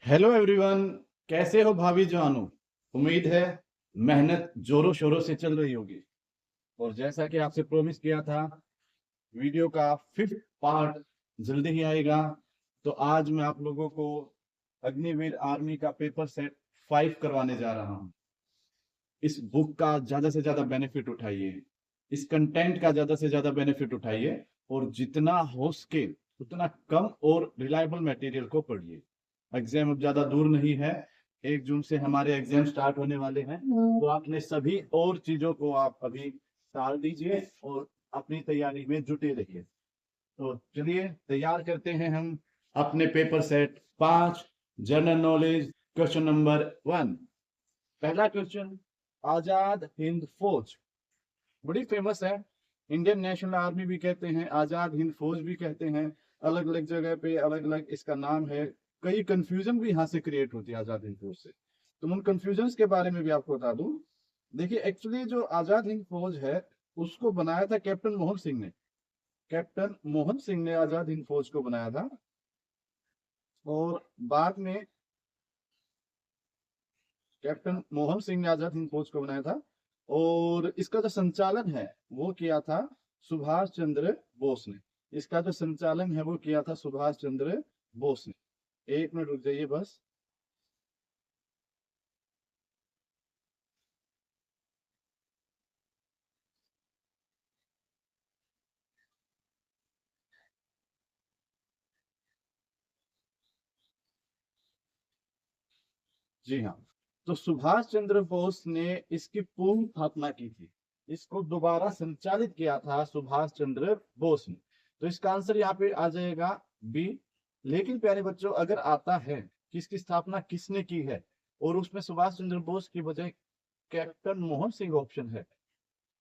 Hello everyone. कैसे हो भाभी जानू? उम्मीद है मेहनत जोरों शोरों से चल रही होगी। और जैसा कि आपसे प्रॉमिस किया था, वीडियो का 5th पार्ट जल्दी ही आएगा। तो आज मैं आप लोगों को अग्निवीर आर्मी का पेपर सेट 5 करवाने जा रहा हूँ। इस बुक का ज्यादा से ज्यादा बेनिफिट उठाइए, इस कंटेंट का ज्यादा से ज्यादा बेनिफिट उठाइए, और जितना हो सके उतना कम और रिलायबल मटेरियल को पढ़िए। एग्जाम अब ज्यादा दूर नहीं है। 1 जून से हमारे एग्जाम स्टार्ट होने वाले हैं। तो आपने सभी और चीजों को आप अभी टाल दीजिए और अपनी तैयारी में जुटे रहिए। तो चलिए तैयार करते हैं हम अपने paper set 5 general knowledge. Question number 1। पहला क्वेश्चन, आजाद हिंद फौज बड़ी फेमस है। इंडियन नेशनल आर्मी भी कहते हैं, आजाद हिंद फौज भी कहते हैं। अलग अलग जगह पे अलग अलग इसका नाम है। कई कंफ्यूजन भी यहाँ से क्रिएट होती है आजाद हिंद फौज से। तो उन कंफ्यूजन के बारे में भी आपको बता दूं। देखिए, एक्चुअली जो आजाद हिंद फौज है उसको बनाया था कैप्टन मोहन सिंह ने। कैप्टन मोहन सिंह ने आजाद हिंद फौज को बनाया था। और बाद में कैप्टन मोहन सिंह ने आजाद हिंद फौज को बनाया था। और इसका जो संचालन है वो किया था सुभाष चंद्र बोस ने। इसका जो संचालन है वो किया था सुभाष चंद्र बोस ने। 1 मिनट रुक जाइए बस। जी हाँ। तो सुभाष चंद्र बोस ने इसकी पूर्ण स्थापना की थी। इसको दोबारा संचालित किया था सुभाष चंद्र बोस ने। तो इसका आंसर यहाँ पे आ जाएगा बी। लेकिन प्यारे बच्चों, अगर आता है कि इसकी स्थापना किसने की है और उसमें सुभाष चंद्र बोस की बजाय कैप्टन मोहन सिंह ऑप्शन है,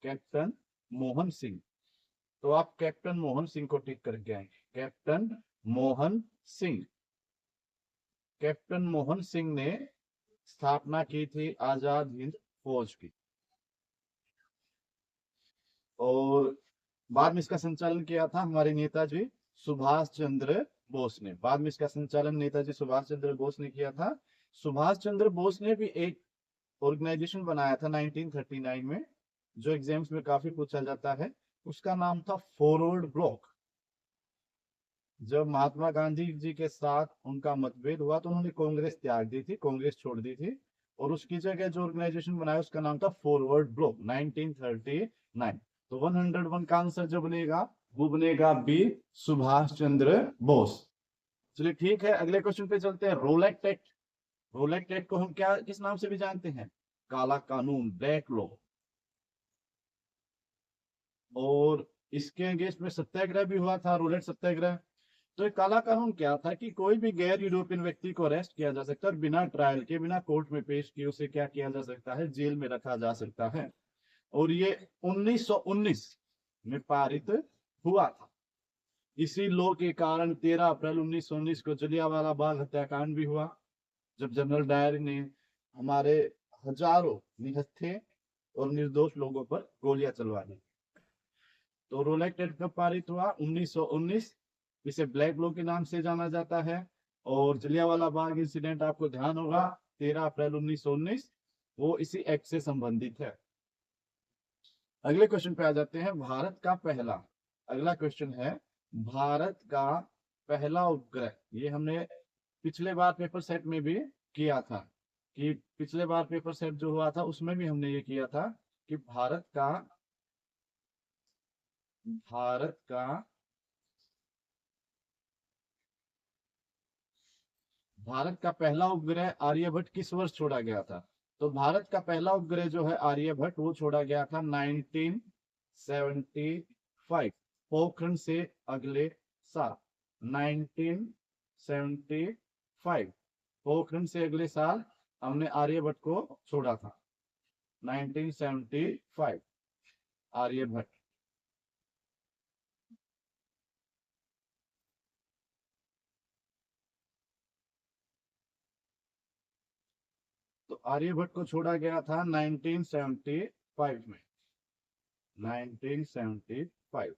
कैप्टन मोहन सिंह, तो आप कैप्टन मोहन सिंह को टिक करके आएंगे। कैप्टन मोहन सिंह। कैप्टन मोहन सिंह ने स्थापना की थी आजाद हिंद फौज की। और बाद में इसका संचालन किया था हमारे नेताजी सुभाष चंद्र बोस ने। बाद में इसका संचालन नेताजी सुभाष चंद्र बोस ने किया था। सुभाष चंद्र बोस ने भी एक ऑर्गेनाइजेशन बनाया था 1939 में, जो एग्जाम्स में काफी पूछा जाता है। उसका नाम था फॉरवर्ड ब्लॉक। जब महात्मा गांधी जी के साथ उनका मतभेद हुआ तो उन्होंने कांग्रेस त्याग दी थी, कांग्रेस छोड़ दी थी। और उसकी जगह जो ऑर्गेनाइजेशन बनाया उसका नाम था फॉरवर्ड ब्लॉक 1939। तो 101 का आंसर जो बनेगा वो बनेगा बी, सुभाष चंद्र बोस। चलिए ठीक है, अगले क्वेश्चन पे चलते हैं। रोलेक्ट एक्ट। रोलेक्ट एक्ट को हम क्या किस नाम से भी जानते हैं? काला कानून, ब्लैक लॉ। और इसके अगेंस्ट में सत्याग्रह भी हुआ था, रोलेट सत्याग्रह। तो एक काला कानून क्या था कि कोई भी गैर यूरोपियन व्यक्ति को अरेस्ट किया जा सकता है और बिना ट्रायल के, बिना कोर्ट में पेश किए उसे क्या किया जा सकता है? जेल में रखा जा सकता है। और ये 1919 में पारित हुआ था। इसी लॉ के कारण 13 अप्रैल 1919 को जलियांवाला बाग हत्याकांड भी हुआ, जब जनरल डायर ने हमारे हजारों निहत्थे और निर्दोष लोगों पर गोलियां चलवा दी। तो रोलेक्ट एक्ट कब पारित हुआ? 1919। इसे ब्लैक लॉ के नाम से जाना जाता है। और जलियांवाला बाग इंसिडेंट आपको ध्यान होगा 13 अप्रैल 1919, वो इसी एक्ट से संबंधित है। अगले क्वेश्चन पे आ जाते हैं। भारत का पहला, अगला क्वेश्चन है, भारत का पहला उपग्रह। ये हमने पिछले बार पेपर सेट में भी किया था, कि पिछले बार पेपर सेट जो हुआ था उसमें भी हमने ये किया था कि भारत का भारत का पहला उपग्रह आर्यभट्ट किस वर्ष छोड़ा गया था? तो भारत का पहला उपग्रह जो है आर्यभट्ट, वो छोड़ा गया था 1975, पोखरण से अगले साल। 1975, पोखरण से अगले साल हमने आर्यभट्ट को छोड़ा था। 1975 आर्यभट्ट। तो आर्यभट्ट को छोड़ा गया था 1975 में। 1975।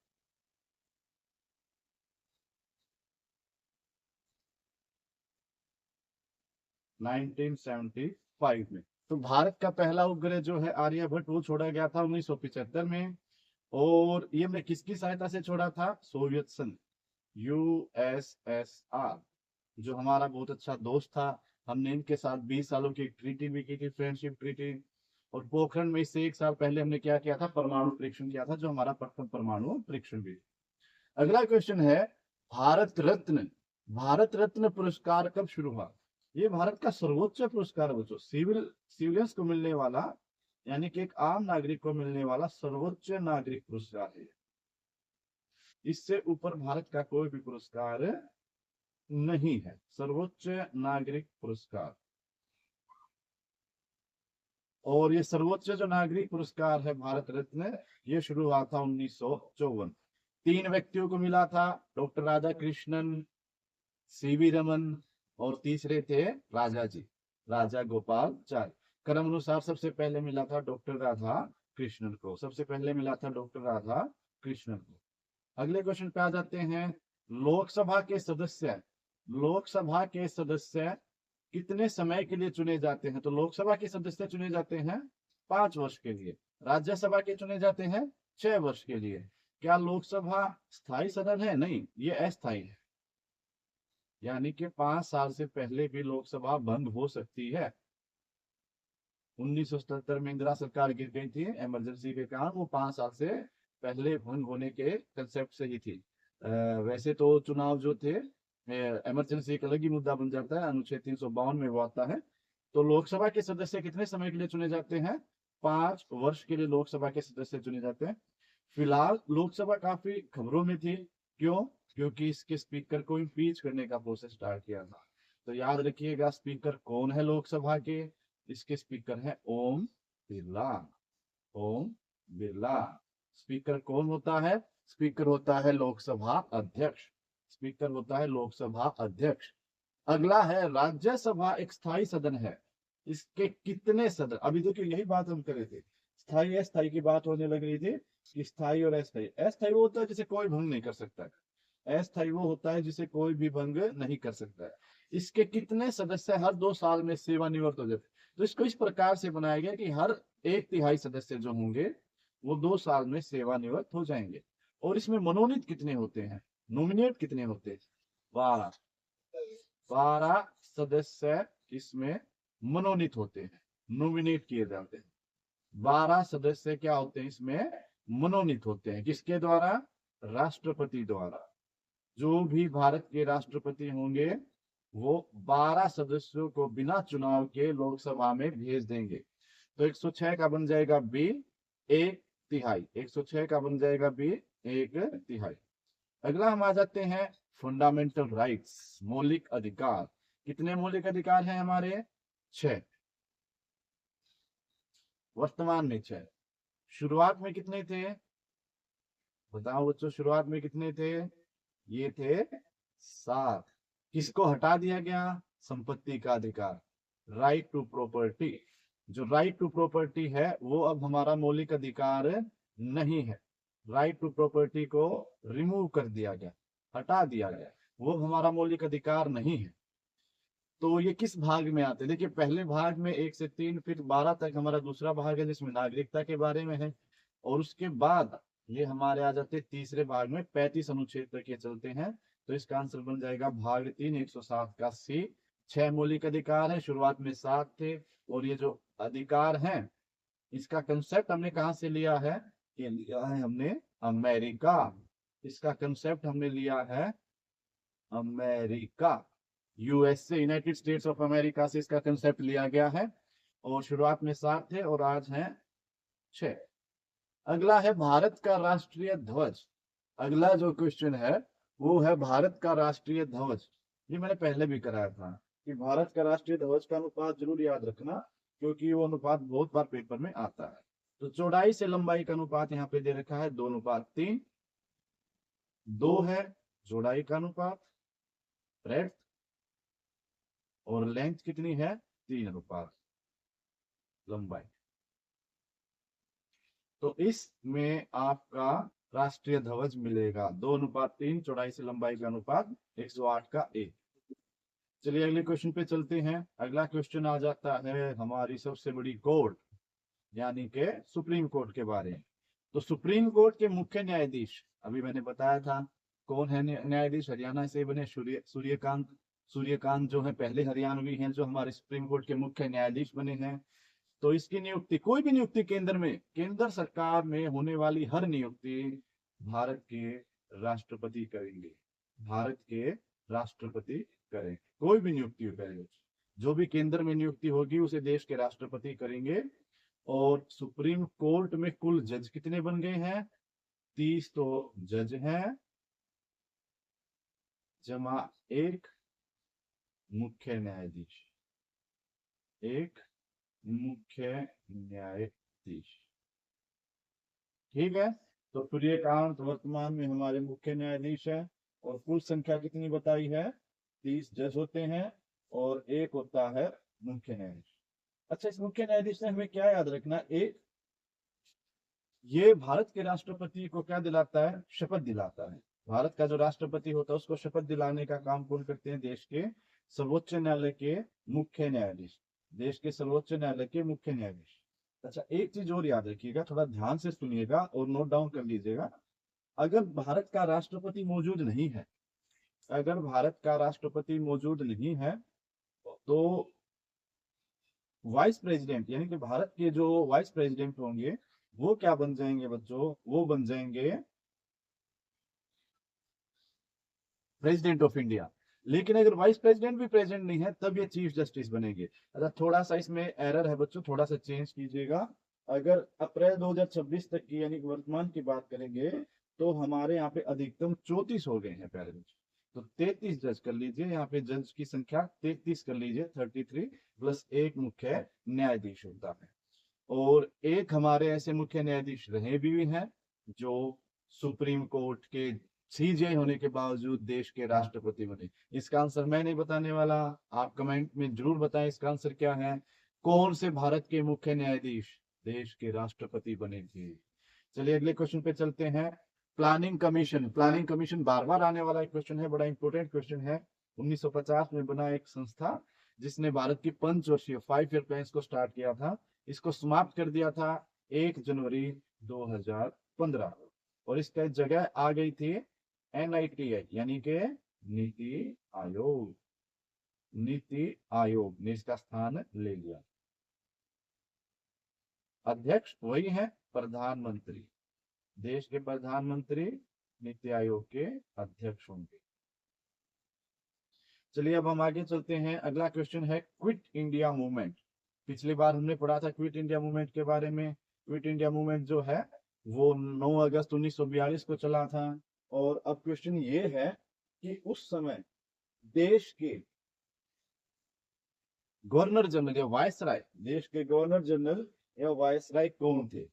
1975 में। तो भारत का पहला उपग्रह जो है आर्यभट्ट, वो छोड़ा गया था 1975 में। और ये हमने किसकी सहायता से छोड़ा था? सोवियत संघ, यूएसएसआर, जो हमारा बहुत अच्छा दोस्त था। हमने इनके साथ 20 सालों की ट्रीटी भी की थी, फ्रेंडशिप ट्रीटी। और पोखरण में इससे 1 साल पहले हमने क्या किया था? परमाणु परीक्षण किया था, जो हमारा प्रथम परमाणु परीक्षण भी। अगला क्वेश्चन है, भारत रत्न, भारत रत्न पुरस्कार कब शुरू हुआ? ये भारत का सर्वोच्च पुरस्कार है बच्चों, सिविलियंस को मिलने वाला, यानी कि एक आम नागरिक को मिलने वाला सर्वोच्च नागरिक पुरस्कार है। इससे ऊपर भारत का कोई भी पुरस्कार नहीं है, सर्वोच्च नागरिक पुरस्कार। और ये सर्वोच्च जो नागरिक पुरस्कार है भारत रत्न, ये शुरू हुआ था 1954। 3 व्यक्तियों को मिला था, डॉक्टर राधा कृष्णन, सीवी रमन, और तीसरे थे राजा जी, राजा गोपालचारी। क्रम अनुसार सबसे पहले मिला था डॉक्टर राधा कृष्णन को, सबसे पहले मिला था डॉक्टर राधा कृष्णन को। अगले क्वेश्चन पे आ जाते हैं। लोकसभा के सदस्य, लोकसभा के सदस्य कितने समय के लिए चुने जाते हैं? तो लोकसभा के सदस्य चुने जाते हैं 5 वर्ष के लिए। राज्यसभा के चुने जाते हैं 6 वर्ष के लिए। क्या लोकसभा स्थायी सदन है? नहीं, ये अस्थायी है। यानी कि 5 साल से पहले भी लोकसभा भंग हो सकती है। 1977 में इंदिरा सरकार गिर गई थी इमरजेंसी के कारण, वो 5 साल से पहले भंग होने के कंसेप्ट से ही थी। वैसे तो चुनाव जो थे, इमरजेंसी एक अलग ही मुद्दा बन जाता है, अनुच्छेद 352 में वो आता है। तो लोकसभा के सदस्य कितने समय के लिए चुने जाते हैं? 5 वर्ष के लिए लोकसभा के सदस्य चुने जाते हैं। फिलहाल लोकसभा काफी खबरों में थी, क्यों? क्योंकि इसके स्पीकर को इम्पीच करने का प्रोसेस स्टार्ट किया था। तो याद रखिएगा, स्पीकर कौन है लोकसभा के? इसके स्पीकर है ओम बिरला, ओम बिरला। स्पीकर कौन होता है? स्पीकर होता है लोकसभा अध्यक्ष, स्पीकर होता है लोकसभा अध्यक्ष। अगला है, राज्यसभा एक स्थायी सदन है, इसके कितने सदन? अभी देखिए, यही बात हम कर रहे थे, स्थायी अस्थायी की बात होने लग रही थी कि स्थायी और अस्थायी। अस्थायी वो होता है जिसे कोई भंग नहीं कर सकता है, अस्थायी वो होता है जिसे कोई भी भंग नहीं कर सकता है। इसके कितने सदस्य हर 2 साल में सेवानिवृत्त हो जाते? तो इसको इस प्रकार से बनाया गया कि हर 1/3 सदस्य जो होंगे वो 2 साल में सेवानिवृत्त हो जाएंगे। और इसमें मनोनीत कितने होते हैं? नॉमिनेट कितने होते हैं? 12, 12 सदस्य इसमें मनोनीत होते हैं, नॉमिनेट किए जाते हैं। 12 सदस्य क्या होते हैं इसमें? मनोनीत होते हैं। किसके द्वारा? राष्ट्रपति द्वारा। जो भी भारत के राष्ट्रपति होंगे वो 12 सदस्यों को बिना चुनाव के लोकसभा में भेज देंगे। तो 106 का बन जाएगा बी, 1/3। 106 का बन जाएगा बी, 1/3। अगला हम आ जाते हैं फंडामेंटल राइट्स, मौलिक अधिकार। कितने मौलिक अधिकार हैं हमारे? 6, वर्तमान में 6। शुरुआत में कितने थे? बताओ बच्चों, शुरुआत में कितने थे? ये थे 7। किसको हटा दिया गया? संपत्ति का अधिकार, राइट टू प्रॉपर्टी। जो राइट टू प्रॉपर्टी है वो अब हमारा मौलिक अधिकार नहीं है। राइट टू प्रॉपर्टी को रिमूव कर दिया गया, हटा दिया गया, वो हमारा मौलिक अधिकार नहीं है। तो ये किस भाग में आते हैं? देखिए, पहले भाग में 1 से 3, फिर 12 तक हमारा दूसरा भाग है जिसमें नागरिकता के बारे में है। और उसके बाद ये हमारे आ जाते हैं तीसरे भाग में, 35 अनुच्छेद तक ये चलते हैं। तो इसका आंसर बन जाएगा भाग 3, 107 का सी। 6 मौलिक अधिकार है, शुरुआत में 7 थे। और ये जो अधिकार है, इसका कंसेप्ट हमने कहाँ से लिया है? ये लिया है हमने अमेरिका। इसका कंसेप्ट हमने लिया है America, USA, United states of America से इसका कंसेप्ट लिया गया है। और शुरुआत में 7 थे और आज हैं 6। अगला है भारत का राष्ट्रीय ध्वज। अगला जो क्वेश्चन है वो है भारत का राष्ट्रीय ध्वज। ये मैंने पहले भी कराया था कि भारत का राष्ट्रीय ध्वज का अनुपात जरूर याद रखना, क्योंकि वो अनुपात बहुत बार पेपर में आता है। तो चौड़ाई से लंबाई का अनुपात यहाँ पे दे रखा है 2:3। 2 है चौड़ाई का अनुपात, ब्रेड्थ, और लेंथ कितनी है? 3 अनुपात लंबाई। तो इसमें आपका राष्ट्रीय ध्वज मिलेगा 2:3, चौड़ाई से लंबाई का अनुपात 108 का 1। चलिए अगले क्वेश्चन पे चलते हैं। अगला क्वेश्चन आ जाता है हमारी सबसे बड़ी कोर्ट यानी कि सुप्रीम कोर्ट के बारे में। तो सुप्रीम कोर्ट के मुख्य न्यायाधीश अभी मैंने बताया था कौन है न्यायाधीश, हरियाणा से बने सूर्यकांत। सूर्यकांत जो है पहले हरियाणवी हैं जो हमारे सुप्रीम कोर्ट के मुख्य न्यायाधीश बने हैं। तो इसकी नियुक्ति, कोई भी नियुक्ति केंद्र में, केंद्र सरकार में होने वाली हर नियुक्ति भारत के राष्ट्रपति करेंगे। भारत के राष्ट्रपति करेंगे, कोई भी नियुक्ति करेंगे। जो भी केंद्र में नियुक्ति होगी उसे देश के राष्ट्रपति करेंगे। और सुप्रीम कोर्ट में कुल जज कितने बन गए हैं? 30 तो जज हैं जमा एक मुख्य न्यायाधीश, एक मुख्य न्यायाधीश। ठीक है, तो सूर्यकांत वर्तमान में हमारे मुख्य न्यायाधीश है। और कुल संख्या कितनी बताई है? 30 जज होते हैं और एक होता है मुख्य न्यायाधीश। अच्छा, इस मुख्य न्यायाधीश से हमें क्या याद रखना? एक, ये भारत के राष्ट्रपति को क्या दिलाता है? शपथ दिलाता है। भारत का जो राष्ट्रपति होता है उसको शपथ दिलाने का काम कौन करते हैं? देश के सर्वोच्च न्यायालय के मुख्य न्यायाधीश। देश के सर्वोच्च न्यायालय के मुख्य न्यायाधीश। अच्छा, एक चीज और याद रखिएगा, थोड़ा ध्यान से सुनिएगा और नोट डाउन कर लीजिएगा। अगर भारत का राष्ट्रपति मौजूद नहीं है, अगर भारत का राष्ट्रपति मौजूद नहीं है तो वाइस प्रेसिडेंट यानी कि भारत के जो वाइस प्रेसिडेंट होंगे वो क्या बन जाएंगे बच्चों? वो बन जाएंगे प्रेसिडेंट ऑफ इंडिया। लेकिन अगर वाइस प्रेसिडेंट भी प्रेजेंट नहीं है तब ये चीफ जस्टिस बनेंगे। अच्छा, थोड़ा सा इसमें एरर है बच्चों, थोड़ा सा चेंज कीजिएगा। अगर अप्रैल 2026 तक की यानी कि वर्तमान की बात करेंगे तो हमारे यहाँ पे अधिकतम 34 हो गए हैं प्यारे बच्चों। तो 33 जज कर लीजिए, यहाँ पे जज की संख्या 33 कर लीजिए, 33 प्लस एक मुख्य न्यायाधीश होता है। और एक हमारे ऐसे मुख्य न्यायाधीश रहे भी हैं जो सुप्रीम कोर्ट के सीजे होने के बावजूद देश के राष्ट्रपति बने। इसका आंसर मैं नहीं बताने वाला, आप कमेंट में जरूर बताएं इसका आंसर क्या है। कौन से भारत के मुख्य न्यायाधीश देश के राष्ट्रपति बने थे? चलिए अगले क्वेश्चन पे चलते हैं। प्लानिंग कमीशन, प्लानिंग कमीशन बार बार आने वाला एक क्वेश्चन है, बड़ा इंपॉर्टेंट क्वेश्चन है। 1950 में बना एक संस्था जिसने भारत की पंचवर्षीय 5 ईयर प्लान को स्टार्ट किया था। इसको समाप्त कर दिया था 1 जनवरी 2015। और इसका जगह आ गई थी NITI यानी कि नीति आयोग। नीति आयोग ने इसका स्थान ले लिया। अध्यक्ष वही है प्रधानमंत्री। देश के प्रधानमंत्री नीति आयोग के अध्यक्ष होंगे। चलिए अब हम आगे चलते हैं। अगला क्वेश्चन है क्विट इंडिया मूवमेंट। पिछली बार हमने पढ़ा था क्विट इंडिया मूवमेंट के बारे में। क्विट इंडिया मूवमेंट जो है वो 9 अगस्त 1942 को चला था। और अब क्वेश्चन ये है कि उस समय देश के गवर्नर जनरल या वायसराय, देश के गवर्नर जनरल या वायसराय कौन थे?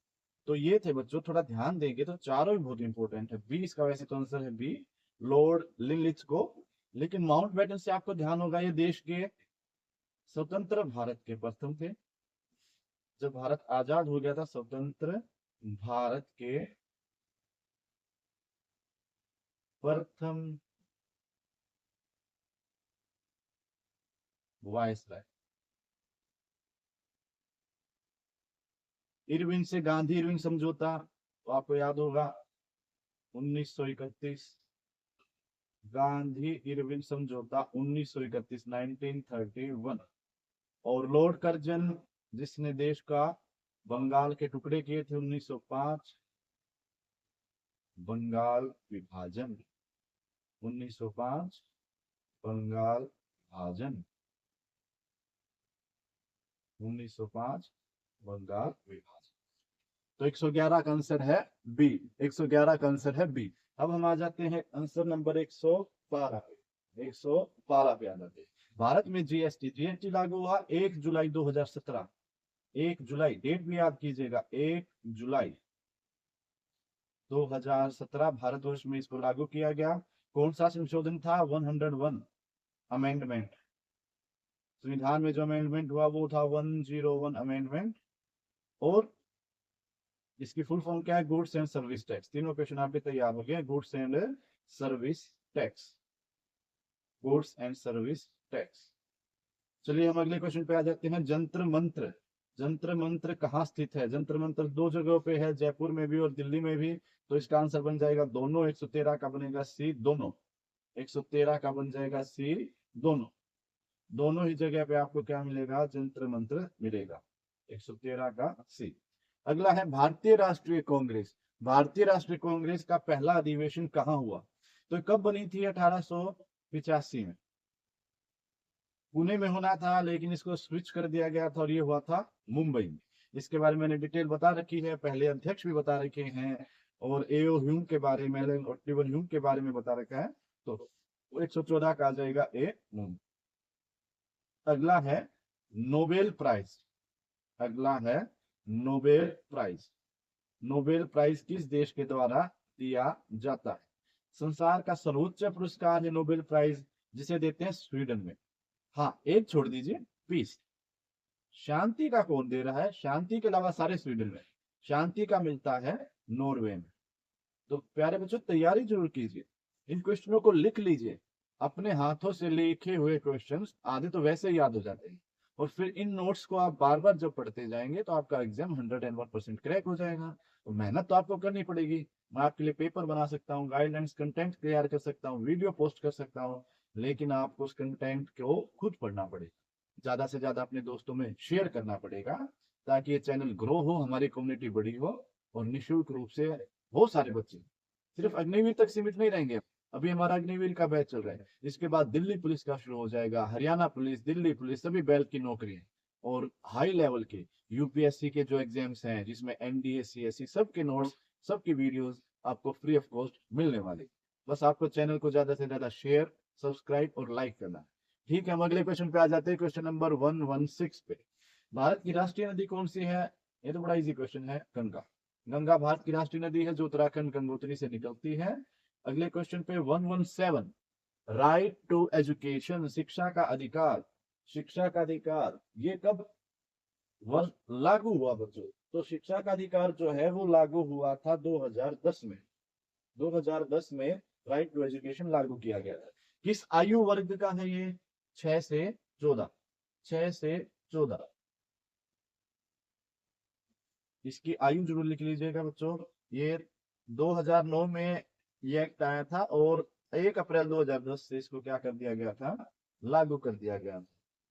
तो ये थे बच्चों, थोड़ा ध्यान देंगे तो चारों भी बहुत इंपॉर्टेंट है। बी इसका वैसे तो आंसर है बी, लॉर्ड लिनलिच को। लेकिन माउंटबेटन से आपको ध्यान होगा ये देश के स्वतंत्र भारत के प्रथम थे। जब भारत आजाद हो गया था, स्वतंत्र भारत के प्रथम वायसराय। इरविन से गांधी इरविन समझौता तो आपको याद होगा 1931। गांधी इरविन समझौता 1931, 1931। और लॉर्ड कर्जन जिसने देश का बंगाल के टुकड़े किए थे 1905। बंगाल विभाजन 1905, बंगाल विभाजन 1905, बंगाल विभाजन। तो 111 का आंसर है बी। 111 का आंसर है बी। अब हम आ जाते हैं आंसर नंबर 112 पे। 112 पे आ जाते हैं। भारत में जीएसटी लागू हुआ 1 जुलाई 2017। 1 जुलाई, डेट भी याद कीजिएगा, 1 जुलाई 2017 भारतवर्ष में इसको लागू किया गया। कौन सा संशोधन था? 101 अमेंडमेंट। संविधान में जो अमेंडमेंट हुआ वो था 101 अमेंडमेंट। और इसकी फुल फॉर्म क्या है? Goods and service tax. तीनों क्वेश्चन आपके तैयार हो गए। Goods and service tax, goods and service tax. चलिए हम अगले क्वेश्चन पे आ जाते हैं। जंतर मंत्र, जंतर मंत्र कहाँ स्थित है? जंतर मंत्र दो जगहों पे है, जयपुर में भी और दिल्ली में भी। तो इसका आंसर बन जाएगा दोनों। 113 का बनेगा सी, दोनों। 113 का बन जाएगा सी, दोनों। दोनों ही जगह पे आपको क्या मिलेगा? जंतर मंत्र मिलेगा। 113 का सी। अगला है भारतीय राष्ट्रीय कांग्रेस। भारतीय राष्ट्रीय कांग्रेस का पहला अधिवेशन कहाँ हुआ? तो कब बनी थी? 1885 में। पुणे में होना था, लेकिन इसको स्विच कर दिया गया था और ये हुआ था मुंबई में। इसके बारे में मैंने डिटेल बता रखी है, पहले अध्यक्ष भी बता रखे हैं, और एओ ह्यूम के बारे में, ओलिवर ह्यूम के बारे में बता रखा है। तो 114 का आ जाएगा ए, मुंबई। अगला है नोबेल प्राइज। अगला है नोबेल प्राइज। नोबेल प्राइज किस देश के द्वारा दिया जाता है? संसार का सर्वोच्च पुरस्कार है नोबेल प्राइज, जिसे देते हैं स्वीडन में। हाँ, एक छोड़ दीजिए, पीस। शांति का कौन दे रहा है? शांति के अलावा सारे स्वीडन में। शांति का मिलता है नॉर्वे में। तो प्यारे बच्चों, तैयारी जरूर कीजिए, इन क्वेश्चनों को लिख लीजिए। अपने हाथों से लिखे हुए क्वेश्चंस आधे तो वैसे ही याद हो जाते हैं, और फिर इन नोट्स को आप बार बार जब पढ़ते जाएंगे तो आपका एग्जाम 101% क्रैक हो जाएगा। तो मेहनत तो आपको करनी पड़ेगी। मैं आपके लिए पेपर बना सकता हूँ, गाइडलाइंस कंटेंट तैयार कर सकता हूँ, वीडियो पोस्ट कर सकता हूँ, लेकिन आपको उस कंटेंट को खुद पढ़ना पड़ेगा। ज्यादा से ज्यादा अपने दोस्तों में शेयर करना पड़ेगा, ताकि ये चैनल ग्रो हो, हमारी कम्युनिटी बड़ी हो, और निःशुल्क रूप से बहुत सारे बच्चे, सिर्फ अग्निवीर तक सीमित नहीं रहेंगे। अभी हमारा अग्निवीर का बैच चल रहा है, इसके बाद दिल्ली पुलिस का शुरू हो जाएगा, हरियाणा पुलिस, दिल्ली पुलिस, सभी बैच की नौकरी है। और हाई लेवल के यूपीएससी के जो एग्जाम्स हैं, जिसमें एनडीए, सीएससी, सबके नोट्स, सबकी वीडियोस आपको फ्री ऑफ कॉस्ट मिलने वाली। बस आपको चैनल को ज्यादा से ज्यादा शेयर, सब्सक्राइब और लाइक करना है। ठीक है, हम अगले क्वेश्चन पे आ जाते हैं, क्वेश्चन नंबर 116 पे। भारत की राष्ट्रीय नदी कौन सी है? ये तो बड़ा इजी क्वेश्चन है, गंगा। गंगा भारत की राष्ट्रीय नदी है, जो उत्तराखंड गंगोत्री से निकलती है। अगले क्वेश्चन पे 117, राइट टू एजुकेशन, शिक्षा का अधिकार। शिक्षा का अधिकार ये कब लागू हुआ बच्चों? तो शिक्षा का अधिकार जो है वो लागू हुआ था 2010 में। 2010 में राइट टू एजुकेशन लागू किया गया था। किस आयु वर्ग का है ये? 6 से 14। 6 से 14। इसकी आयु जरूर लिख लीजिएगा बच्चों। ये 2009 में ये एक्ट आया था, और 1 अप्रैल 2010 से इसको क्या कर दिया गया था? लागू कर दिया गया था।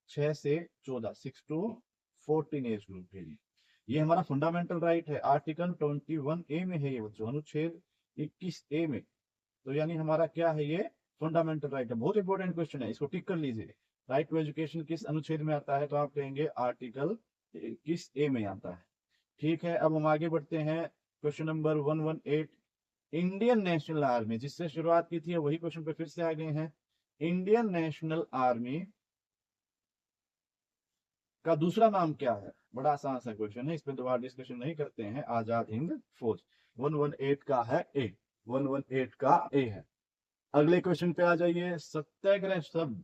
6 से 14, 6 to 14 एज ग्रुप के लिए। ये हमारा फंडामेंटल राइट है, आर्टिकल 21A में है ये बच्चों, अनुच्छेद 21A में। तो यानी हमारा क्या है ये? फंडामेंटल राइट है। बहुत इंपॉर्टेंट क्वेश्चन है, इसको टिक कर लीजिए। राइट टू एजुकेशन किस अनुच्छेद में आता है? तो आप कहेंगे आर्टिकल 21A में आता है। ठीक है, अब हम आगे बढ़ते हैं। Question number 118, Indian national army, जिससे शुरुआत की थी वही क्वेश्चन पे फिर से आ गए हैं। इंडियन नेशनल आर्मी का दूसरा नाम क्या है? बड़ा आसान सा क्वेश्चन है, इस पे दोबारा डिस्कशन नहीं करते हैं। आजाद हिंद फौज। 118 का है ए। 118 का ए है। अगले क्वेश्चन पे आ जाइए। सत्याग्रह शब्द,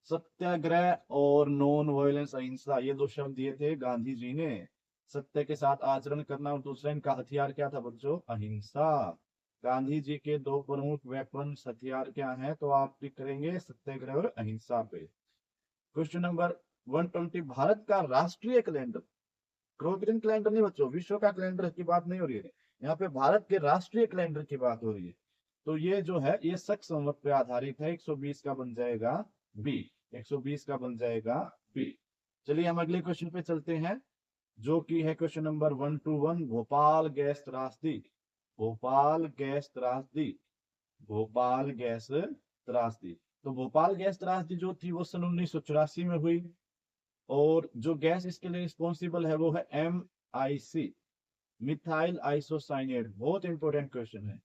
सत्याग्रह और नॉन वायलेंस, अहिंसा, ये दो शब्द दिए थे गांधी जी ने। सत्य के साथ आचरण करना, और दूसरा इनका हथियार क्या था बच्चों? अहिंसा। गांधी जी के दो प्रमुख वेपन हथियार क्या हैं? तो आप टिक करेंगे सत्याग्रह और अहिंसा पे। क्वेश्चन नंबर 120, भारत का राष्ट्रीय कैलेंडर। ग्रेगोरियन कैलेंडर नहीं बच्चों, विश्व का कैलेंडर की बात नहीं हो रही है, यहाँ पे भारत के राष्ट्रीय कैलेंडर की बात हो रही है। तो ये जो है ये शक संवत पे आधारित है। 120 का बन जाएगा बी। 120 का बन जाएगा बी। चलिए हम अगले क्वेश्चन पे चलते हैं, जो कि है क्वेश्चन नंबर 121, भोपाल गैस त्रासदी। भोपाल गैस त्रासदी। भोपाल गैस त्रासदी। तो भोपाल गैस त्रासदी जो थी वो सन 1984 में हुई, और जो गैस इसके लिए रिस्पॉन्सिबल है वो है MIC, मिथाइल आइसोसाइनेट। बहुत इंपॉर्टेंट क्वेश्चन है।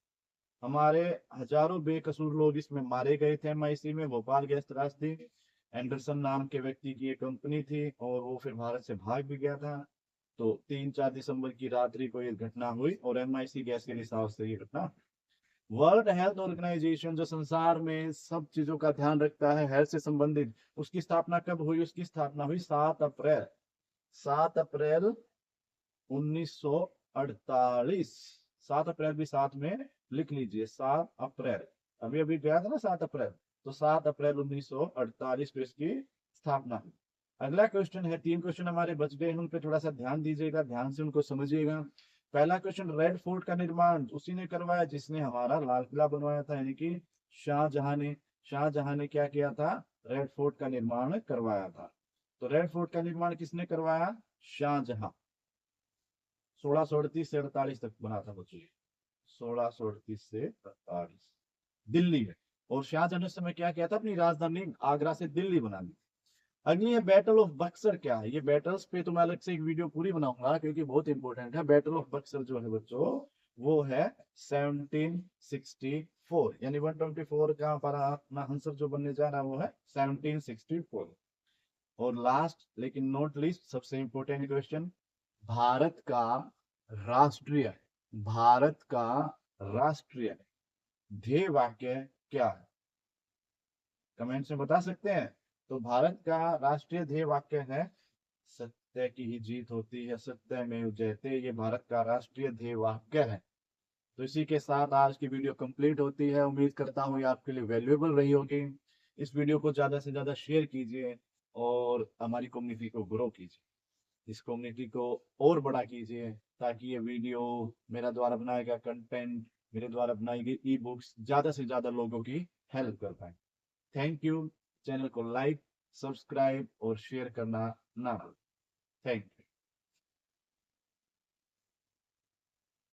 हमारे हजारों बेकसूर लोग इसमें मारे गए थे MIC में। भोपाल गैस त्रासदी, एंडरसन नाम के व्यक्ति की एक कंपनी थी, और वो फिर भारत से भाग भी गया था। तो 3-4 दिसंबर की रात्रि को ये घटना हुई, और MIC गैस के रिसाव से ये घटना। वर्ल्ड हेल्थ ऑर्गेनाइजेशन, जो संसार में सब चीजों का ध्यान रखता है हेल्थ से संबंधित, उसकी स्थापना कब हुई? उसकी स्थापना हुई 7 अप्रैल, 7 अप्रैल 1948। 7 अप्रैल भी साथ में लिख लीजिए, 7 अप्रैल। अभी अभी गया था ना 7 अप्रैल, तो 7 अप्रैल 1948 को इसकी स्थापना हुई। अगला क्वेश्चन है, 3 क्वेश्चन हमारे बच गए हैं, उन पे थोड़ा सा ध्यान दीजिएगा, ध्यान से उनको समझिएगा। पहला क्वेश्चन, रेड फोर्ट का निर्माण उसी ने करवाया जिसने हमारा लाल किला बनवाया था, यानी कि शाहजहां ने। शाहजहां ने क्या किया था? रेड फोर्ट का निर्माण करवाया था। तो रेड फोर्ट का निर्माण किसने करवाया? शाहजहां। 1638 से 48 तक बना था बच्चों, 1638 से 48 दिल्ली में। और शाहजहां ने उस समय क्या किया था? अपनी राजधानी आगरा से दिल्ली बना ली। अगली है बैटल ऑफ बक्सर। क्या है ये? बैटल्स पे तो मैं अलग से एक वीडियो पूरी बनाऊंगा क्योंकि बहुत इंपॉर्टेंट है। बैटल ऑफ बक्सर जो है बच्चों, वो है 1764, यानी 124 का हमारा अपना आंसर जो बनने जा रहा है वो है 1764। और लास्ट लेकिन नॉट लीस्ट, सबसे इंपॉर्टेंट क्वेश्चन, भारत का राष्ट्रीय भारत का राष्ट्रीय ध्येय वाक्य क्या है? कमेंट्स में बता सकते हैं। तो भारत का राष्ट्रीय ध्येय वाक्य है, सत्य की ही जीत होती है, सत्य में जयते। ये भारत का राष्ट्रीय ध्येय वाक्य है। तो इसी के साथ आज की वीडियो कंप्लीट होती है। उम्मीद करता हूँ ये आपके लिए वैल्यूएबल रही होगी। इस वीडियो को ज्यादा से ज्यादा शेयर कीजिए और हमारी कम्युनिटी को ग्रो कीजिए, इस कम्युनिटी को और बड़ा कीजिए, ताकि ये वीडियो, मेरा द्वारा बनाया गया कंटेंट, मेरे द्वारा बनाई गई ई बुक्स ज्यादा से ज्यादा लोगों की हेल्प कर पाए। Thank you. चैनल को लाइक, सब्सक्राइब और शेयर करना ना भूलें। Thank you.